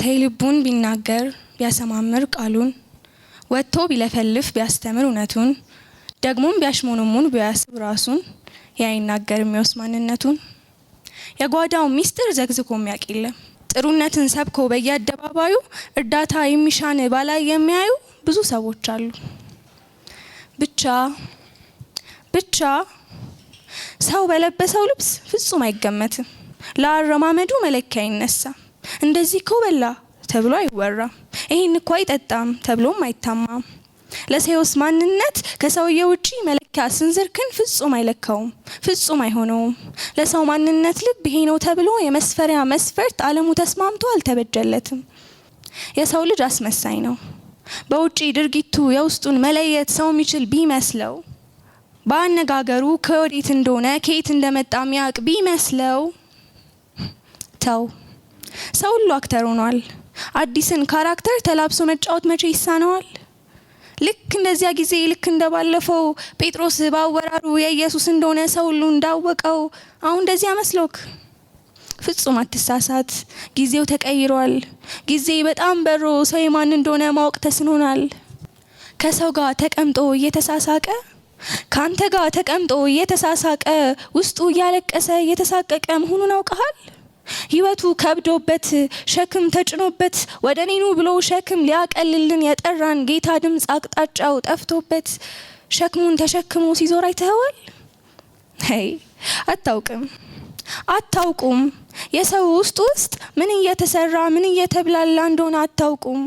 ቢተይ ልቡን ቢናገር ቢያሰማምር ቃሉን ወጥቶ ቢለፈልፍ ቢያስተምር እውነቱን ደግሞም ቢያሽሞነሙን ቢያስብ ራሱን ያይናገር የሚወስ ማንነቱን የጓዳው ሚስጥር ዘግዝኮ የሚያውቅ የለም። ጥሩነትን ሰብኮ በየአደባባዩ እርዳታ የሚሻን ባላይ የሚያዩ ብዙ ሰዎች አሉ። ብቻ ሰው በለበሰው ልብስ ፍጹም አይገመትም። ለአረማመዱ መለኪያ ይነሳ እንደዚህ ኮበላ ተብሎ አይወራም። ይሄን እኮ አይጠጣም ተብሎም አይታማም። ለሰውስ ማንነት ከሰውየው ውጪ መለኪያ ስንዝርክን ፍጹም አይለካውም፣ ፍጹም አይሆነውም። ለሰው ማንነት ልብ ይሄ ነው ተብሎ የመስፈሪያ መስፈርት ዓለሙ ተስማምቶ አልተበጀለትም። የሰው ልጅ አስመሳይ ነው። በውጪ ድርጊቱ የውስጡን መለየት ሰው የሚችል ቢመስለው በአነጋገሩ ከወዴት እንደሆነ ከየት እንደመጣ የሚያውቅ ቢመስለው ተው። ሰው ሁሉ አክተር ሆኗል። አዲስን ካራክተር ተላብሶ መጫወት መቼ ይሳነዋል? ልክ እንደዚያ ጊዜ ልክ እንደባለፈው ጴጥሮስ ባወራሩ የኢየሱስ እንደሆነ ሰው ሁሉ እንዳወቀው አሁን እንደዚያ መስሎክ? ፍጹም አትሳሳት። ጊዜው ተቀይሯል። ጊዜ በጣም በሮ ሰው የማን እንደሆነ ማወቅ ተስኖናል። ከሰው ጋር ተቀምጦ እየተሳሳቀ ካንተ ጋር ተቀምጦ እየተሳሳቀ ውስጡ እያለቀሰ እየተሳቀቀ መሆኑን አውቀሃል? ህይወቱ ከብዶበት ሸክም ተጭኖበት ወደኔኑ ብሎ ሸክም ሊያቀልልን የጠራን ጌታ ድምጽ አቅጣጫው ጠፍቶበት ሸክሙን ተሸክሞ ሲዞር አይተኸዋል? ሄይ አታውቁም። የሰው ውስጥ ምን እየተሰራ ምን እየተብላላ እንደሆነ አታውቁም።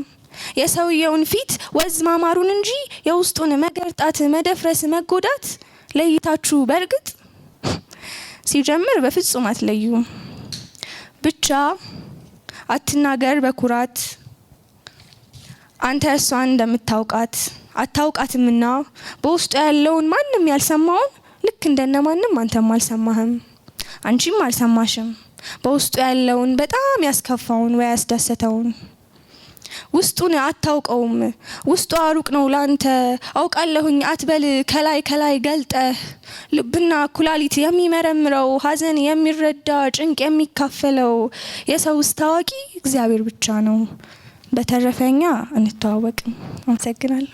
የሰውየውን ፊት ወዝ ማማሩን እንጂ የውስጡን መገርጣት መደፍረስ መጎዳት ለይታችሁ በርግጥ ሲጀምር በፍጹም አትለዩም። ብቻ አትናገር በኩራት አንተ እሷን እንደምታውቃት አታውቃትምና በውስጡ ያለውን ማንም ያልሰማውን ልክ እንደነማንም አንተም አልሰማህም አንቺም አልሰማሽም። በውስጡ ያለውን በጣም ያስከፋውን ወይ ያስደሰተውን ውስጡን አታውቀውም። ውስጡ አሩቅ ነው ላንተ አውቃለሁኝ አትበል ከላይ ገልጠህ ልብና ኩላሊት የሚመረምረው ሀዘን የሚረዳ ጭንቅ የሚካፈለው የሰው ታዋቂ እግዚአብሔር ብቻ ነው። በተረፈኛ እንተዋወቅም። አመሰግናለሁ።